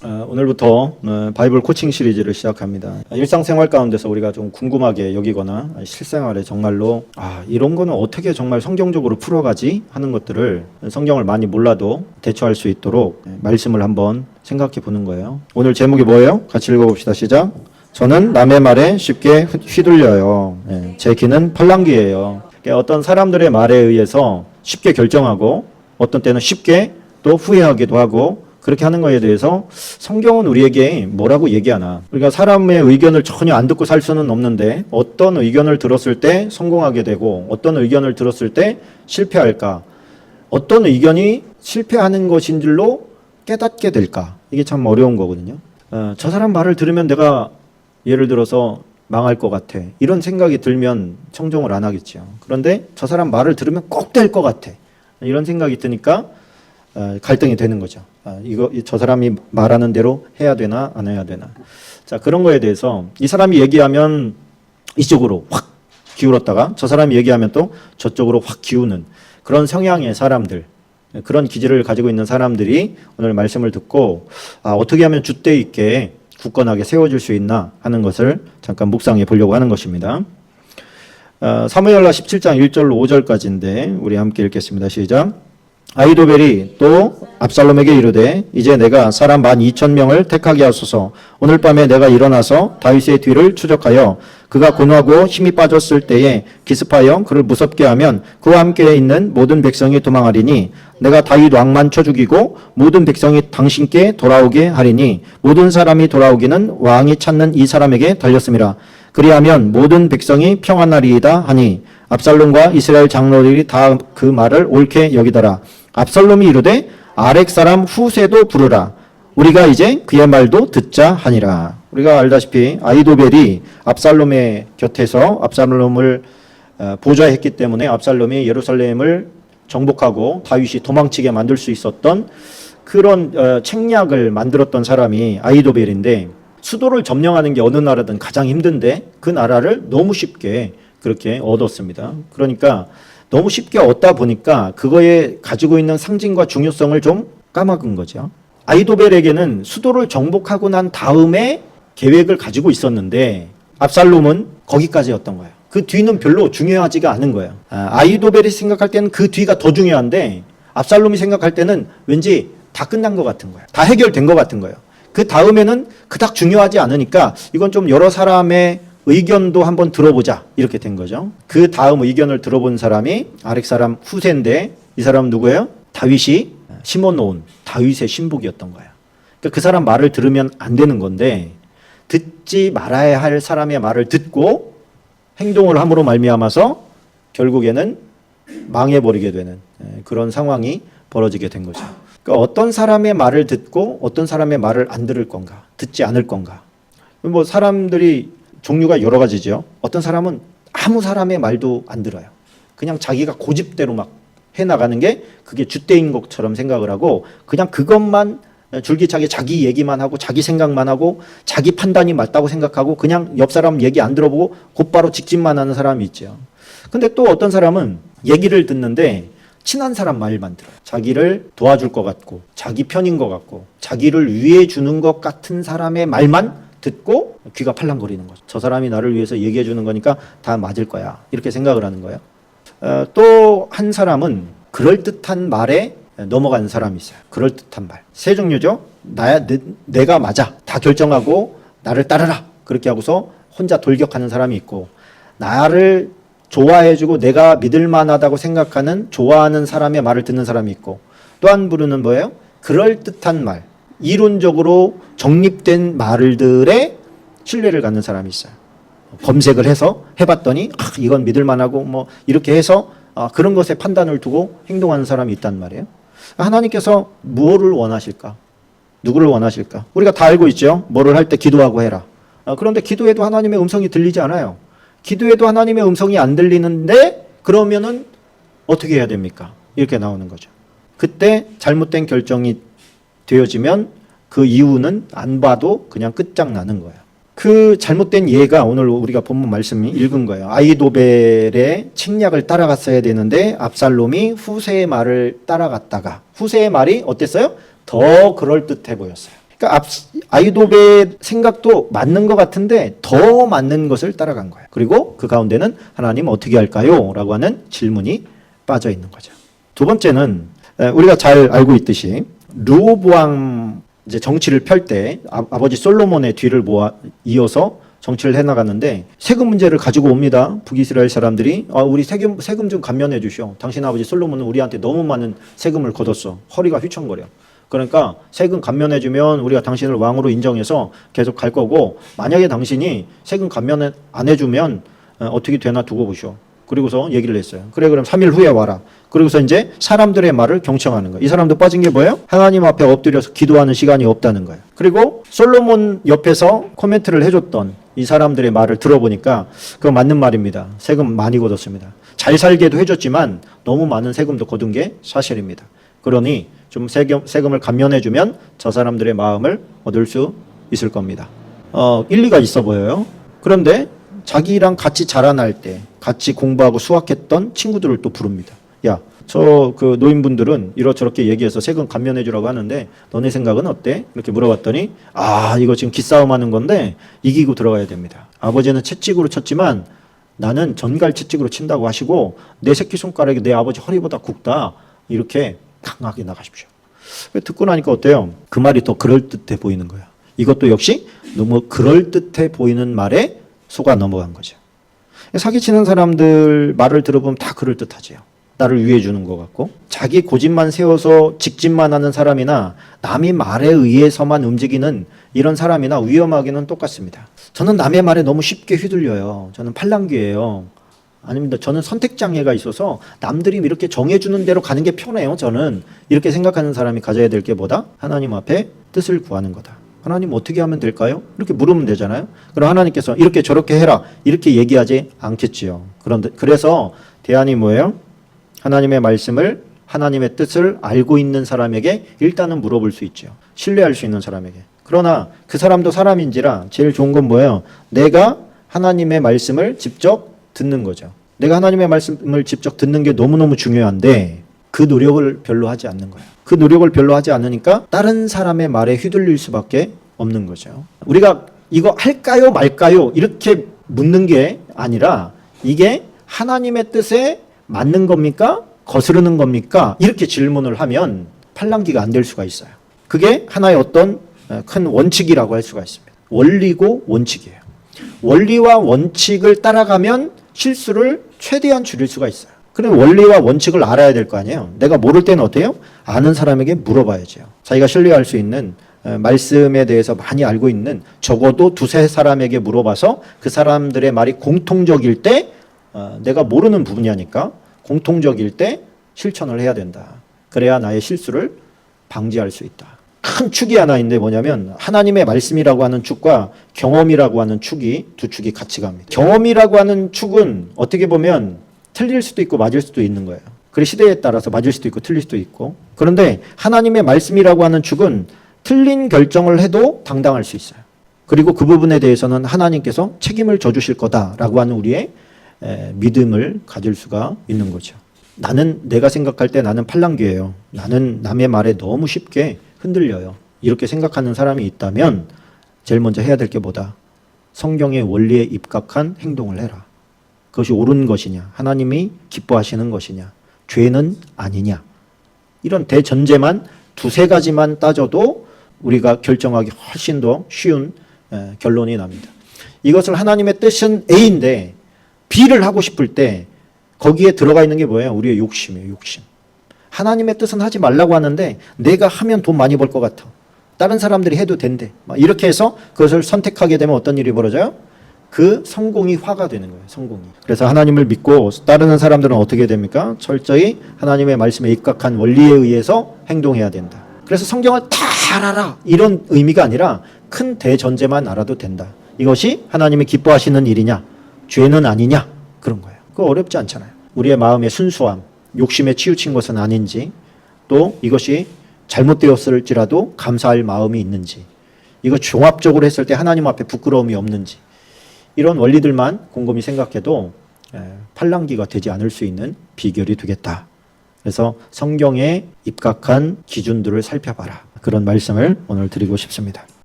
오늘부터 바이블 코칭 시리즈를 시작합니다. 일상생활 가운데서 우리가 좀 궁금하게 여기거나 실생활에 정말로 이런 거는 어떻게 정말 성경적으로 풀어가지 하는 것들을 성경을 많이 몰라도 대처할 수 있도록 말씀을 한번 생각해 보는 거예요. 오늘 제목이 뭐예요? 같이 읽어봅시다. 시작. 저는 남의 말에 쉽게 휘둘려요. 제 귀는 팔랑귀예요. 어떤 사람들의 말에 의해서 쉽게 결정하고 어떤 때는 쉽게 또 후회하기도 하고 그렇게 하는 거에 대해서 성경은 우리에게 뭐라고 얘기하나? 우리가 사람의 의견을 전혀 안 듣고 살 수는 없는데 어떤 의견을 들었을 때 성공하게 되고 어떤 의견을 들었을 때 실패할까? 어떤 의견이 실패하는 것인 줄로 깨닫게 될까? 이게 참 어려운 거거든요. 저 사람 말을 들으면 내가 예를 들어서 망할 것 같아. 이런 생각이 들면 청종을 안 하겠죠. 그런데 저 사람 말을 들으면 꼭 될 것 같아. 이런 생각이 드니까 갈등이 되는 거죠. 저 사람이 말하는 대로 해야 되나 안 해야 되나. 자, 그런 거에 대해서 이 사람이 얘기하면 이쪽으로 확 기울었다가 저 사람이 얘기하면 또 저쪽으로 확 기우는 그런 성향의 사람들, 그런 기질을 가지고 있는 사람들이 오늘 말씀을 듣고 어떻게 하면 줏대 있게 굳건하게 세워질 수 있나 하는 것을 잠깐 묵상해 보려고 하는 것입니다. 사무엘하 17장 1절로 5절까지인데 우리 함께 읽겠습니다. 시작. 아히도벨이 또 압살롬에게 이르되 이제 내가 사람 12,000명을 택하게 하소서. 오늘 밤에 내가 일어나서 다윗의 뒤를 추적하여 그가 곤하고 힘이 빠졌을 때에 기습하여 그를 무섭게 하면 그와 함께 있는 모든 백성이 도망하리니 내가 다윗 왕만 쳐 죽이고 모든 백성이 당신께 돌아오게 하리니 모든 사람이 돌아오기는 왕이 찾는 이 사람에게 달렸음이라. 그리하면 모든 백성이 평안하리이다 하니 압살롬과 이스라엘 장로들이 다 그 말을 옳게 여기더라. 압살롬이 이르되 아렉 사람 후세도 부르라. 우리가 이제 그의 말도 듣자 하니라. 우리가 알다시피 아히도벨이 압살롬의 곁에서 압살롬을 보좌했기 때문에 압살롬이 예루살렘을 정복하고 다윗이 도망치게 만들 수 있었던 그런 책략을 만들었던 사람이 아히도벨인데 수도를 점령하는 게 어느 나라든 가장 힘든데 그 나라를 너무 쉽게 그렇게 얻었습니다. 그러니까 너무 쉽게 얻다 보니까 그거에 가지고 있는 상징과 중요성을 좀 까먹은 거죠. 아히도벨에게는 수도를 정복하고 난 다음에 계획을 가지고 있었는데 압살롬은 거기까지였던 거예요. 그 뒤는 별로 중요하지가 않은 거예요. 아히도벨이 생각할 때는 그 뒤가 더 중요한데 압살롬이 생각할 때는 왠지 다 끝난 것 같은 거예요. 다 해결된 것 같은 거예요. 그 다음에는 그닥 중요하지 않으니까 이건 좀 여러 사람의 의견도 한번 들어보자 이렇게 된 거죠. 그 다음 의견을 들어본 사람이 아렉 사람 후세인데 이 사람은 누구예요? 다윗이 심어놓은 다윗의 신복이었던 거예요. 그러니까 그 사람 말을 들으면 안 되는 건데 듣지 말아야 할 사람의 말을 듣고 행동을 함으로 말미암아서 결국에는 망해버리게 되는 그런 상황이 벌어지게 된 거죠. 그러니까 어떤 사람의 말을 듣고 어떤 사람의 말을 안 들을 건가, 듣지 않을 건가. 뭐 사람들이 종류가 여러 가지죠. 어떤 사람은 아무 사람의 말도 안 들어요. 그냥 자기가 고집대로 막 해나가는 게 그게 줏대인 것처럼 생각을 하고 그냥 그것만 줄기차게 자기 얘기만 하고 자기 생각만 하고 자기 판단이 맞다고 생각하고 그냥 옆 사람 얘기 안 들어보고 곧바로 직진만 하는 사람이 있죠. 근데 또 어떤 사람은 얘기를 듣는데 친한 사람 말만 들어요. 자기를 도와줄 것 같고 자기 편인 것 같고 자기를 위해 주는 것 같은 사람의 말만 듣고 귀가 팔랑거리는 거죠. 저 사람이 나를 위해서 얘기해 주는 거니까 다 맞을 거야. 이렇게 생각을 하는 거예요. 또 한 사람은 그럴듯한 말에 넘어가는 사람이 있어요. 그럴듯한 말. 세 종류죠. 내가 맞아. 다 결정하고 나를 따르라. 그렇게 하고서 혼자 돌격하는 사람이 있고 나를 좋아해주고 내가 믿을만하다고 생각하는 좋아하는 사람의 말을 듣는 사람이 있고 또 한 부류는 뭐예요? 그럴듯한 말. 이론적으로 정립된 말들에 신뢰를 갖는 사람이 있어요. 검색을 해서 해봤더니 이건 믿을만하고 뭐 이렇게 해서 그런 것에 판단을 두고 행동하는 사람이 있단 말이에요. 하나님께서 무엇을 원하실까? 누구를 원하실까? 우리가 다 알고 있죠. 뭐를 할 때 기도하고 해라. 그런데 기도해도 하나님의 음성이 들리지 않아요. 기도해도 하나님의 음성이 안 들리는데 그러면은 어떻게 해야 됩니까? 이렇게 나오는 거죠. 그때 잘못된 결정이 되어지면 그 이유는 안 봐도 그냥 끝장나는 거예요. 그 잘못된 예가 오늘 우리가 본문 말씀이 읽은 거예요. 아히도벨의 책략을 따라갔어야 되는데 압살롬이 후세의 말을 따라갔다가 후세의 말이 어땠어요? 더 그럴듯해 보였어요. 그러니까 아이돔의 생각도 맞는 것 같은데 더 맞는 것을 따라간 거예요. 그리고 그 가운데는 하나님 어떻게 할까요? 라고 하는 질문이 빠져 있는 거죠. 두 번째는 우리가 잘 알고 있듯이 르호보암 이제 정치를 펼 때 아버지 솔로몬의 뒤를 이어서 정치를 해나가는데 세금 문제를 가지고 옵니다. 북이스라엘 사람들이 우리 세금 좀 감면해 주시오. 당신 아버지 솔로몬은 우리한테 너무 많은 세금을 걷었어. 허리가 휘청거려. 그러니까 세금 감면해 주면 우리가 당신을 왕으로 인정해서 계속 갈 거고, 만약에 당신이 세금 감면 안 해주면 어떻게 되나 두고 보시오. 그리고서 얘기를 했어요. 그래, 그럼 3일 후에 와라. 그리고서 이제 사람들의 말을 경청하는 거예요. 이 사람도 빠진 게 뭐예요? 하나님 앞에 엎드려서 기도하는 시간이 없다는 거예요. 그리고 솔로몬 옆에서 코멘트를 해줬던 이 사람들의 말을 들어보니까 그거 맞는 말입니다. 세금 많이 걷었습니다. 잘 살게도 해줬지만 너무 많은 세금도 거둔 게 사실입니다. 그러니 좀 세금을 감면해주면 저 사람들의 마음을 얻을 수 있을 겁니다. 일리가 있어 보여요. 그런데 자기랑 같이 자라날 때 같이 공부하고 수학했던 친구들을 또 부릅니다. 야, 저 그 노인분들은 이렇저렇게 얘기해서 세금 감면해 주라고 하는데 너네 생각은 어때? 이렇게 물어봤더니 이거 지금 기싸움 하는 건데 이기고 들어가야 됩니다. 아버지는 채찍으로 쳤지만 나는 전갈 채찍으로 친다고 하시고 내 새끼손가락이 내 아버지 허리보다 굵다. 이렇게 강하게 나가십시오. 듣고 나니까 어때요? 그 말이 더 그럴듯해 보이는 거예요. 이것도 역시 너무 그럴듯해 보이는 말에 속아 넘어간 거죠. 사기치는 사람들 말을 들어보면 다 그럴듯하지요. 나를 위해 주는 것 같고, 자기 고집만 세워서 직진만 하는 사람이나 남의 말에 의해서만 움직이는 이런 사람이나 위험하기는 똑같습니다. 저는 남의 말에 너무 쉽게 휘둘려요. 저는 팔랑귀예요. 아닙니다. 저는 선택장애가 있어서 남들이 이렇게 정해주는 대로 가는 게 편해요. 저는 이렇게 생각하는 사람이 가져야 될 게 뭐다? 하나님 앞에 뜻을 구하는 거다. 하나님 어떻게 하면 될까요? 이렇게 물으면 되잖아요. 그럼 하나님께서 이렇게 저렇게 해라 이렇게 얘기하지 않겠지요. 그런데 그래서 대안이 뭐예요? 하나님의 말씀을, 하나님의 뜻을 알고 있는 사람에게 일단은 물어볼 수 있죠. 신뢰할 수 있는 사람에게. 그러나 그 사람도 사람인지라 제일 좋은 건 뭐예요? 내가 하나님의 말씀을 직접 듣는 거죠. 내가 하나님의 말씀을 직접 듣는 게 너무너무 중요한데 그 노력을 별로 하지 않는 거예요. 그 노력을 별로 하지 않으니까 다른 사람의 말에 휘둘릴 수밖에 없는 거죠. 우리가 이거 할까요 말까요 이렇게 묻는 게 아니라 이게 하나님의 뜻에 맞는 겁니까? 거스르는 겁니까? 이렇게 질문을 하면 팔랑귀가 안 될 수가 있어요. 그게 하나의 어떤 큰 원칙이라고 할 수가 있습니다. 원리고 원칙이에요. 원리와 원칙을 따라가면 실수를 최대한 줄일 수가 있어요. 그럼 원리와 원칙을 알아야 될 거 아니에요. 내가 모를 때는 어때요? 아는 사람에게 물어봐야죠. 자기가 신뢰할 수 있는 말씀에 대해서 많이 알고 있는 적어도 두세 사람에게 물어봐서 그 사람들의 말이 공통적일 때 내가 모르는 분이 하니까 공통적일 때 실천을 해야 된다. 그래야 나의 실수를 방지할 수 있다. 큰 축이 하나 있는데 뭐냐면 하나님의 말씀이라고 하는 축과 경험이라고 하는 축이 두 축이 같이 갑니다. 경험이라고 하는 축은 어떻게 보면 틀릴 수도 있고 맞을 수도 있는 거예요. 그래 시대에 따라서 맞을 수도 있고 틀릴 수도 있고. 그런데 하나님의 말씀이라고 하는 축은 틀린 결정을 해도 당당할 수 있어요. 그리고 그 부분에 대해서는 하나님께서 책임을 져주실 거다라고 하는 우리의 믿음을 가질 수가 있는 거죠. 내가 생각할 때 나는 팔랑귀예요. 나는 남의 말에 너무 쉽게 흔들려요. 이렇게 생각하는 사람이 있다면 제일 먼저 해야 될 게 뭐다? 성경의 원리에 입각한 행동을 해라. 그것이 옳은 것이냐? 하나님이 기뻐하시는 것이냐? 죄는 아니냐? 이런 대전제만 두세 가지만 따져도 우리가 결정하기 훨씬 더 쉬운 결론이 납니다. 이것을 하나님의 뜻은 A인데 B를 하고 싶을 때 거기에 들어가 있는 게 뭐예요? 우리의 욕심이에요. 욕심. 하나님의 뜻은 하지 말라고 하는데 내가 하면 돈 많이 벌 것 같아. 다른 사람들이 해도 된대. 이렇게 해서 그것을 선택하게 되면 어떤 일이 벌어져요? 그 성공이 화가 되는 거예요. 성공이. 그래서 하나님을 믿고 따르는 사람들은 어떻게 됩니까? 철저히 하나님의 말씀에 입각한 원리에 의해서 행동해야 된다. 그래서 성경을 다 알아라 이런 의미가 아니라 큰 대전제만 알아도 된다. 이것이 하나님이 기뻐하시는 일이냐? 죄는 아니냐? 그런 거예요. 그거 어렵지 않잖아요. 우리의 마음의 순수함, 욕심에 치우친 것은 아닌지, 또 이것이 잘못되었을지라도 감사할 마음이 있는지, 이거 종합적으로 했을 때 하나님 앞에 부끄러움이 없는지, 이런 원리들만 곰곰이 생각해도 팔랑귀가 되지 않을 수 있는 비결이 되겠다. 그래서 성경에 입각한 기준들을 살펴봐라. 그런 말씀을 오늘 드리고 싶습니다.